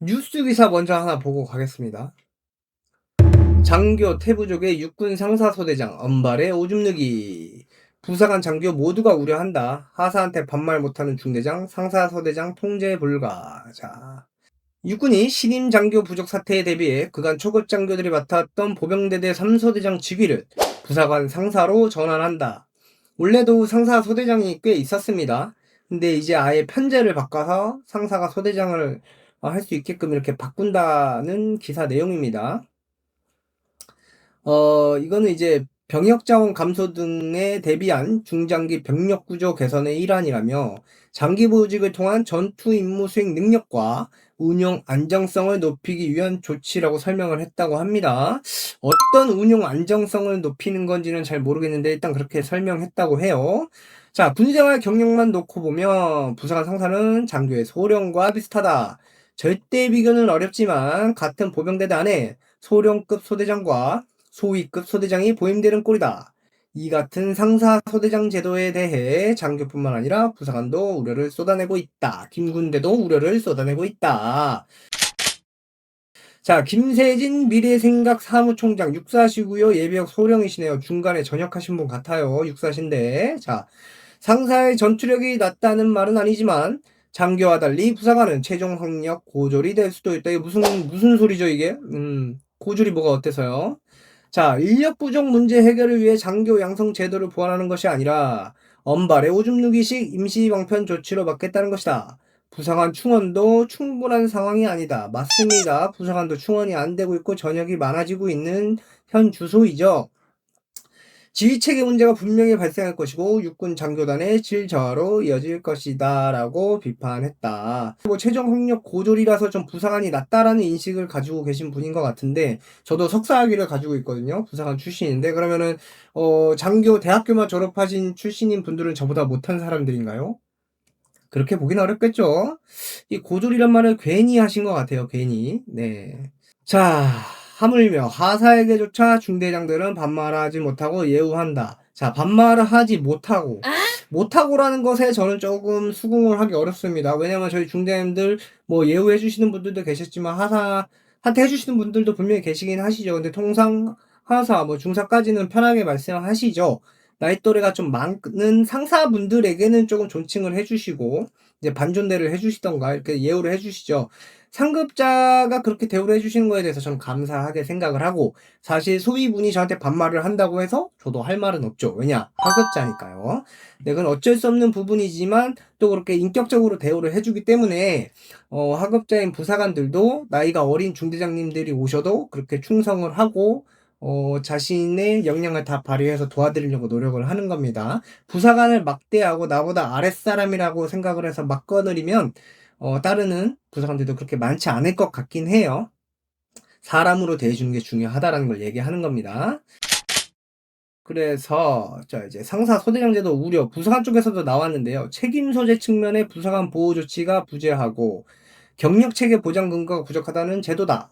뉴스 기사 먼저 하나 보고 가겠습니다. 장교 태부족의 육군 상사소대장 언발에 오줌 누기. 부사관 장교 모두가 우려한다. 하사한테 반말 못하는 중대장 상사소대장 통제 불가. 자, 육군이 신임 장교 부족 사태에 대비해 그간 초급 장교들이 맡았던 보병대대 3소대장 직위를 부사관 상사로 전환한다. 원래도 상사 소대장이 꽤 있었습니다. 근데 이제 아예 편제를 바꿔서 상사가 소대장을 할 수 있게끔 이렇게 바꾼다는 기사 내용입니다. 이거는 이제 병역 자원 감소 등에 대비한 중장기 병력 구조 개선의 일환이라며 장기 보직을 통한 전투 임무 수행 능력과 운용 안정성을 높이기 위한 조치라고 설명을 했다고 합니다. 어떤 운용 안정성을 높이는 건지는 잘 모르겠는데 일단 그렇게 설명했다고 해요. 자, 군생활 경력만 놓고 보면 부사관 상사는 장교의 소령과 비슷하다. 절대 비교는 어렵지만 같은 보병대대 안에 소령급 소대장과 소위급 소대장이 보임되는 꼴이다. 이 같은 상사 소대장 제도에 대해 장교뿐만 아니라 부사관도 우려를 쏟아내고 있다. 김군대도 우려를 쏟아내고 있다. 자, 김세진 미래생각 사무총장 육사시고요. 예비역 소령이시네요. 중간에 전역하신 분 같아요. 육사신데. 자, 상사의 전투력이 낮다는 말은 아니지만 장교와 달리 부사관은 최종 학력 고졸이 될 수도 있다. 이게 무슨 소리죠, 이게? 고졸이 뭐가 어때서요? 자, 인력 부족 문제 해결을 위해 장교 양성 제도를 보완하는 것이 아니라 언발의 오줌 누기식 임시 방편 조치로 받겠다는 것이다. 부사관 충원도 충분한 상황이 아니다. 맞습니다. 부사관도 충원이 안 되고 있고 전역이 많아지고 있는 현 주소이죠. 지휘체계 문제가 분명히 발생할 것이고 육군 장교단의 질 저하로 이어질 것이다 라고 비판했다. 최종 학력 고졸이라서 좀 부사관이 낮다라는 인식을 가지고 계신 분인 것 같은데 저도 석사학위를 가지고 있거든요. 부사관 출신인데 그러면은 장교 대학교만 졸업하신 출신인 분들은 저보다 못한 사람들인가요? 그렇게 보긴 어렵겠죠. 이 고졸이란 말을 괜히 하신 것 같아요. 괜히. 네. 자, 하물며 하사에게조차 중대장들은 반말하지 못하고 예우한다. 자, 반말을 하지 못하고라는 것에 저는 조금 수긍을 하기 어렵습니다. 왜냐면 저희 중대장들 뭐 예우해 주시는 분들도 계셨지만 하사한테 해주시는 분들도 분명히 계시긴 하시죠. 근데 통상 하사 뭐 중사까지는 편하게 말씀하시죠. 나이 또래가 좀 많은 상사분들에게는 조금 존칭을 해주시고 이제 반존대를 해주시던가 이렇게 예우를 해주시죠. 상급자가 그렇게 대우를 해주시는 거에 대해서 저는 감사하게 생각을 하고 사실 소위분이 저한테 반말을 한다고 해서 저도 할 말은 없죠. 왜냐? 하급자니까요. 네, 그건 어쩔 수 없는 부분이지만 또 그렇게 인격적으로 대우를 해주기 때문에 하급자인 부사관들도 나이가 어린 중대장님들이 오셔도 그렇게 충성을 하고 자신의 역량을 다 발휘해서 도와드리려고 노력을 하는 겁니다. 부사관을 막대하고 나보다 아랫사람이라고 생각을 해서 막 거느리면 따르는 부사관들도 그렇게 많지 않을 것 같긴 해요. 사람으로 대해주는 게 중요하다라는 걸 얘기하는 겁니다. 그래서 이제 상사 소대장제도 우려 부사관 쪽에서도 나왔는데요. 책임 소재 측면의 부사관 보호 조치가 부재하고 경력 체계 보장 근거가 부족하다는 제도다.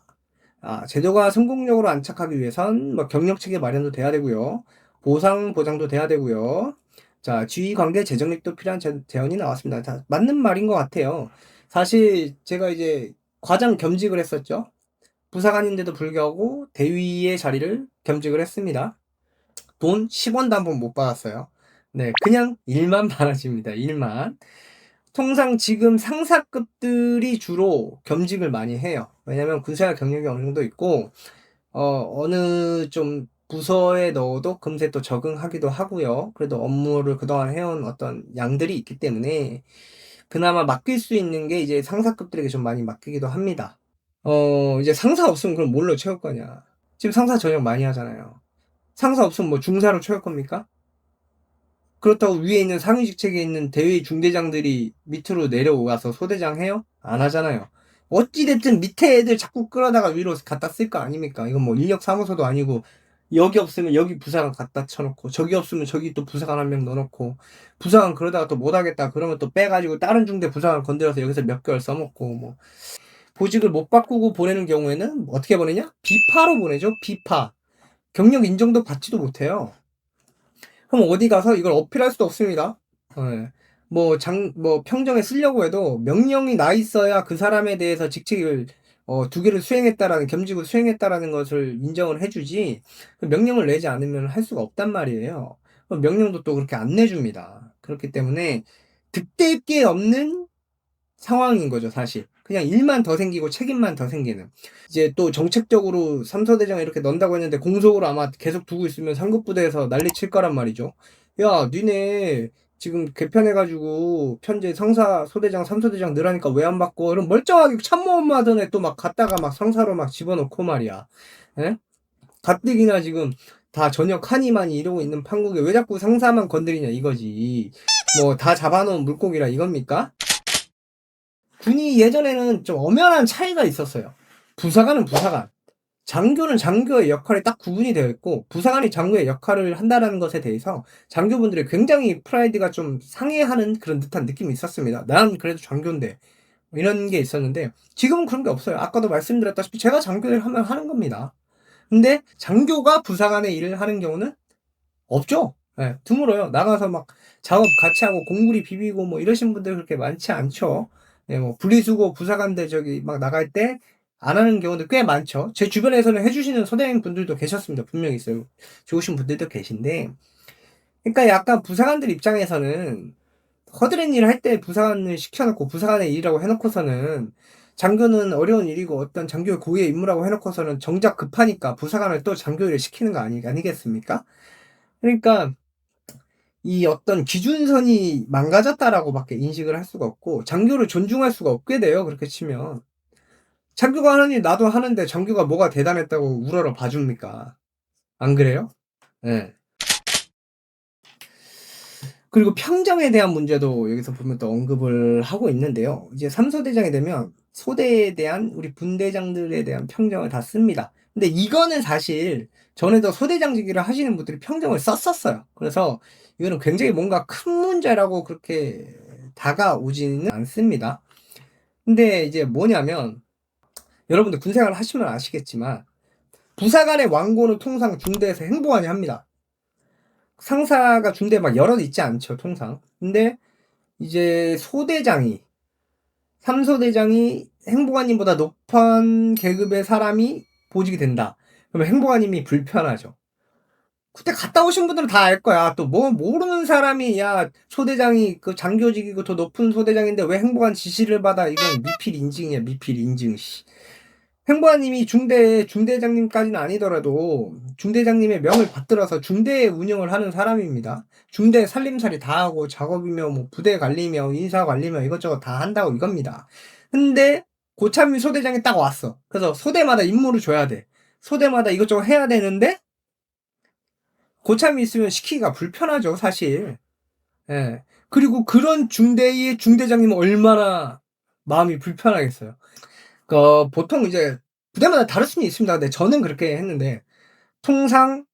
제도가 성공적으로 안착하기 위해선 뭐 경력 체계 마련도 돼야 되고요. 보장도 돼야 되고요. 자, 지휘 관계 재정립도 필요한 제언이 나왔습니다. 다 맞는 말인 것 같아요. 사실 제가 이제 과장 겸직을 했었죠. 부사관인데도 불구하고 대위의 자리를 겸직을 했습니다. 돈 10원도 한 번 못 받았어요. 네, 그냥 일만 많아집니다. 일만. 통상 지금 상사급들이 주로 겸직을 많이 해요. 왜냐면 군생활 경력이 어느 정도 있고 어느 좀 부서에 넣어도 금세 또 적응하기도 하고요. 그래도 업무를 그동안 해온 어떤 양들이 있기 때문에 그나마 맡길 수 있는 게 이제 상사급들에게 좀 많이 맡기기도 합니다. 이제 상사 없으면 그럼 뭘로 채울 거냐? 지금 상사 전역 많이 하잖아요. 상사 없으면 뭐 중사로 채울 겁니까? 그렇다고 위에 있는 상위 직책에 있는 대위 중대장들이 밑으로 내려와서 소대장 해요? 안 하잖아요. 어찌됐든 밑에 애들 자꾸 끌어다가 위로 갖다 쓸 거 아닙니까? 이건 뭐 인력사무소도 아니고 여기 없으면 여기 부사관 갖다 쳐놓고 저기 없으면 저기 또 부사관 한 명 넣어놓고 부사관 그러다가 또 못하겠다 그러면 또 빼가지고 다른 중대 부사관 건드려서 여기서 몇 개월 써먹고 뭐 보직을 못 바꾸고 보내는 경우에는 어떻게 보내냐? 비파로 보내죠. 비파. 경력 인정도 받지도 못해요. 그럼 어디 가서 이걸 어필할 수도 없습니다. 예. 뭐 평정에 쓰려고 해도 명령이 나 있어야 그 사람에 대해서 직책을 두 개를 수행했다라는, 겸직을 수행했다라는 것을 인정을 해주지, 명령을 내지 않으면 할 수가 없단 말이에요. 명령도 또 그렇게 안 내줍니다. 그렇기 때문에 득될 게 없는 상황인 거죠, 사실. 그냥 일만 더 생기고 책임만 더 생기는. 이제 또 정책적으로 삼소대장을 이렇게 넣는다고 했는데 공석으로 아마 계속 두고 있으면 상급부대에서 난리 칠 거란 말이죠. 야, 니네 지금 개편해가지고 편제 상사, 소대장, 삼소대장 늘으니까 왜 안 바꿔? 그럼 멀쩡하게 참모업무 하던 애 또 막 갖다가 막 상사로 막 집어넣고 말이야. 예? 가뜩이나 지금 다 전역 하니만이 이러고 있는 판국에 왜 자꾸 상사만 건드리냐 이거지. 뭐 다 잡아놓은 물고기라 이겁니까? 군이 예전에는 좀 엄연한 차이가 있었어요. 부사관은 부사관, 장교는 장교의 역할이 딱 구분이 되어 있고, 부사관이 장교의 역할을 한다는 것에 대해서 장교분들이 굉장히 프라이드가 좀 상해하는 그런 듯한 느낌이 있었습니다. 난 그래도 장교인데 이런 게 있었는데, 지금은 그런 게 없어요. 아까도 말씀드렸다시피 제가 장교를 하면 하는 겁니다. 근데 장교가 부사관의 일을 하는 경우는 없죠. 네, 드물어요. 나가서 막 작업 같이 하고 공구리 비비고 뭐 이러신 분들 그렇게 많지 않죠. 네, 뭐 분리수거 부사관들 저기 막 나갈 때 안 하는 경우도 꽤 많죠. 제 주변에서는 해주시는 소대행 분들도 계셨습니다. 분명히 있어요. 좋으신 분들도 계신데, 그러니까 약간 부사관들 입장에서는 허드렛 일을 할 때 부사관을 시켜놓고 부사관의 일이라고 해놓고서는, 장교는 어려운 일이고 어떤 장교의 고유의 임무라고 해놓고서는 정작 급하니까 부사관을 또 장교 일을 시키는 거 아니겠습니까? 그러니까 이 어떤 기준선이 망가졌다라고밖에 인식을 할 수가 없고, 장교를 존중할 수가 없게 돼요. 그렇게 치면 장교가 하는 일 나도 하는데 장교가 뭐가 대단했다고 우러러 봐줍니까? 안 그래요? 네. 그리고 평정에 대한 문제도 여기서 보면 또 언급을 하고 있는데요. 이제 삼소대장이 되면 소대에 대한 우리 분대장들에 대한 평정을 다 씁니다. 근데 이거는 사실 전에도 소대장직위를 하시는 분들이 평정을 썼었어요. 그래서 이거는 굉장히 뭔가 큰 문제라고 그렇게 다가오지는 않습니다. 근데 이제 뭐냐면, 여러분들 군생활 하시면 아시겠지만 부사관의 왕고는 통상 중대에서 행보관이 합니다. 상사가 중대에 막 여럿 있지 않죠, 통상. 근데 이제 소대장이, 삼소대장이 행보관님보다 높은 계급의 사람이 보직이 된다. 그러면 행보관님이 불편하죠. 그때 갔다 오신 분들은 다 알 거야. 또 뭐 모르는 사람이, 야, 소대장이 그 장교직이고 더 높은 소대장인데 왜 행보관 지시를 받아? 이건 미필 인증이야, 미필 인증. 씨. 행보관님이 중대장님까지는 아니더라도 중대장님의 명을 받들어서 중대 운영을 하는 사람입니다. 중대 살림살이 다 하고 작업이며 뭐 부대 관리며 인사 관리며 이것저것 다 한다고 이겁니다. 근데 고참이 소대장이 딱 왔어. 그래서 소대마다 임무를 줘야 돼. 소대마다 이것저것 해야 되는데 고참이 있으면 시키기가 불편하죠, 사실. 예. 그리고 그런 중대의 중대장님은 얼마나 마음이 불편하겠어요. 보통 이제 부대마다 다를 수는 있습니다. 근데 저는 그렇게 했는데, 통상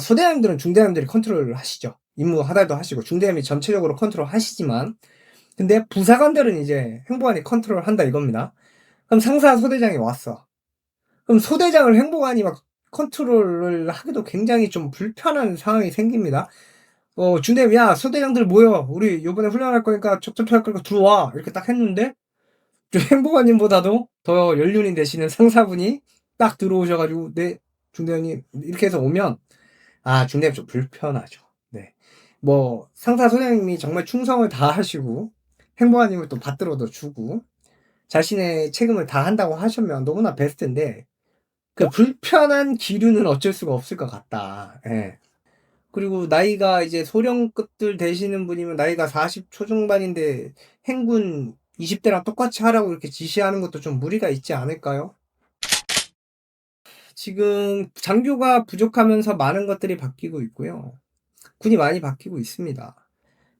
소대장들은 중대장들이 컨트롤을 하시죠. 임무 하달도 하시고 중대장이 전체적으로 컨트롤 하시지만, 근데 부사관들은 이제 행보관이 컨트롤 한다 이겁니다. 그럼 상사 소대장이 왔어. 그럼 소대장을 행보관이 막 컨트롤을 하기도 굉장히 좀 불편한 상황이 생깁니다. 중대장, 야, 소대장들 모여. 우리 요번에 훈련할 거니까 첩첩할 거니까 들어와. 이렇게 딱 했는데, 행보관님보다도 더 연륜이 되시는 상사분이 딱 들어오셔가지고, 네, 중대장님, 이렇게 해서 오면, 중대장님 좀 불편하죠. 네. 뭐, 상사 소장님이 정말 충성을 다 하시고, 행보관님을 또 받들어도 주고, 자신의 책임을 다 한다고 하시면 너무나 베스트인데, 그 불편한 기류는 어쩔 수가 없을 것 같다. 예. 그리고 나이가 이제 소령급들 되시는 분이면 나이가 40 초중반인데 행군 20대랑 똑같이 하라고 이렇게 지시하는 것도 좀 무리가 있지 않을까요? 지금 장교가 부족하면서 많은 것들이 바뀌고 있고요. 군이 많이 바뀌고 있습니다.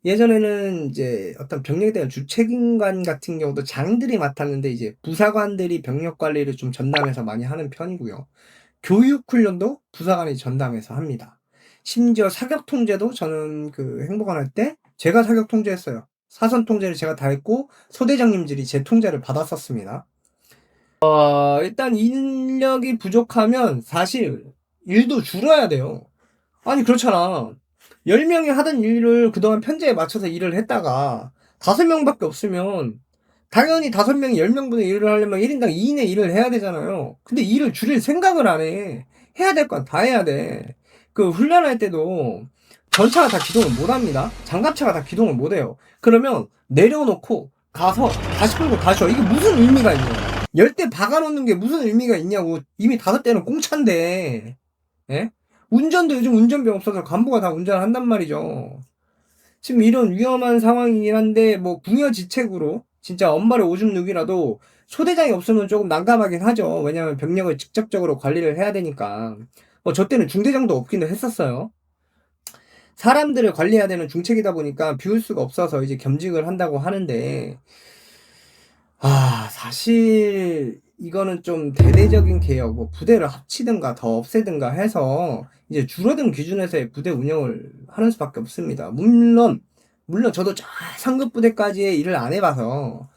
예전에는 이제 어떤 병력에 대한 주책임관 같은 경우도 장들이 맡았는데, 이제 부사관들이 병력 관리를 좀 전담해서 많이 하는 편이고요. 교육 훈련도 부사관이 전담해서 합니다. 심지어 사격 통제도 저는 그 행보관 할 때 제가 사격 통제했어요. 사선 통제를 제가 다 했고 소대장님들이 제 통제를 받았었습니다. 일단 인력이 부족하면 사실 일도 줄어야 돼요. 아니 그렇잖아. 10명이 하던 일을 그동안 편제에 맞춰서 일을 했다가 5명밖에 없으면 당연히 5명이 10명분의 일을 하려면 1인당 2인의 일을 해야 되잖아요. 근데 일을 줄일 생각을 안 해. 해야 될 건 다 해야 돼. 그 훈련할 때도 전차가 다 기동을 못 합니다. 장갑차가 다 기동을 못 해요. 그러면 내려놓고 가서 다시 끌고 다시 와. 이게 무슨 의미가 있냐고. 10대 박아놓는 게 무슨 의미가 있냐고. 이미 5대는 공차인데. 예? 운전도 요즘 운전병 없어서 간부가 다 운전을 한단 말이죠. 지금 이런 위험한 상황이긴 한데 뭐 궁여지책으로 진짜 엄마를 오줌 누기라도 소대장이 없으면 조금 난감하긴 하죠. 왜냐면 병력을 직접적으로 관리를 해야 되니까. 저 때는 중대장도 없기는 했었어요. 사람들을 관리해야 되는 중책이다 보니까 비울 수가 없어서 이제 겸직을 한다고 하는데, 사실 이거는 좀 대대적인 개혁, 뭐 부대를 합치든가 더 없애든가 해서 이제 줄어든 기준에서의 부대 운영을 하는 수밖에 없습니다. 물론 저도 저 상급 부대까지의 일을 안 해봐서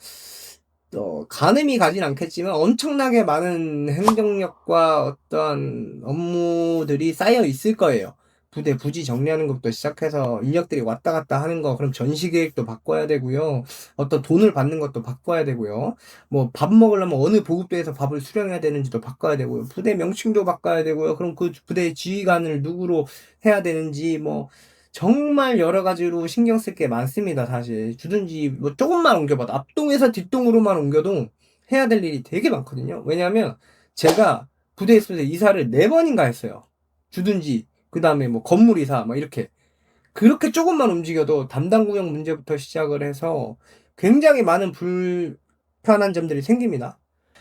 가늠이 가진 않겠지만 엄청나게 많은 행정력과 어떤 업무들이 쌓여 있을 거예요. 부대 부지 정리하는 것부터 시작해서 인력들이 왔다 갔다 하는 거, 그럼 전시 계획도 바꿔야 되고요. 어떤 돈을 받는 것도 바꿔야 되고요. 뭐 밥 먹으려면 어느 보급대에서 밥을 수령해야 되는지도 바꿔야 되고요. 부대 명칭도 바꿔야 되고요. 그럼 그 부대의 지휘관을 누구로 해야 되는지 뭐 정말 여러 가지로 신경 쓸 게 많습니다, 사실. 주든지 뭐 조금만 옮겨봐도 앞동에서 뒷동으로만 옮겨도 해야 될 일이 되게 많거든요. 왜냐하면 제가 부대에 있으면서 이사를 4번인가 했어요. 주든지 그 다음에 뭐 건물 이사 막 이렇게 그렇게 조금만 움직여도 담당 구역 문제부터 시작을 해서 굉장히 많은 불편한 점들이 생깁니다.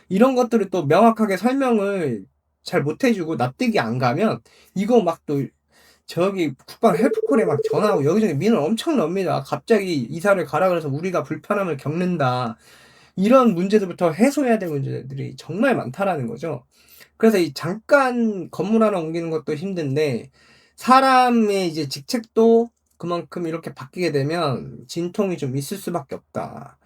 이런 것들을 또 명확하게 설명을 잘 못해주고 납득이 안 가면 이거 막 또 저기 국방 헬프콜에 막 전화하고 여기저기 민원 엄청 납니다. 갑자기 이사를 가라 그래서 우리가 불편함을 겪는다. 이런 문제들부터 해소해야 될 문제들이 정말 많다라는 거죠. 그래서 이 잠깐 건물 하나 옮기는 것도 힘든데 사람의 이제 직책도 그만큼 이렇게 바뀌게 되면 진통이 좀 있을 수밖에 없다.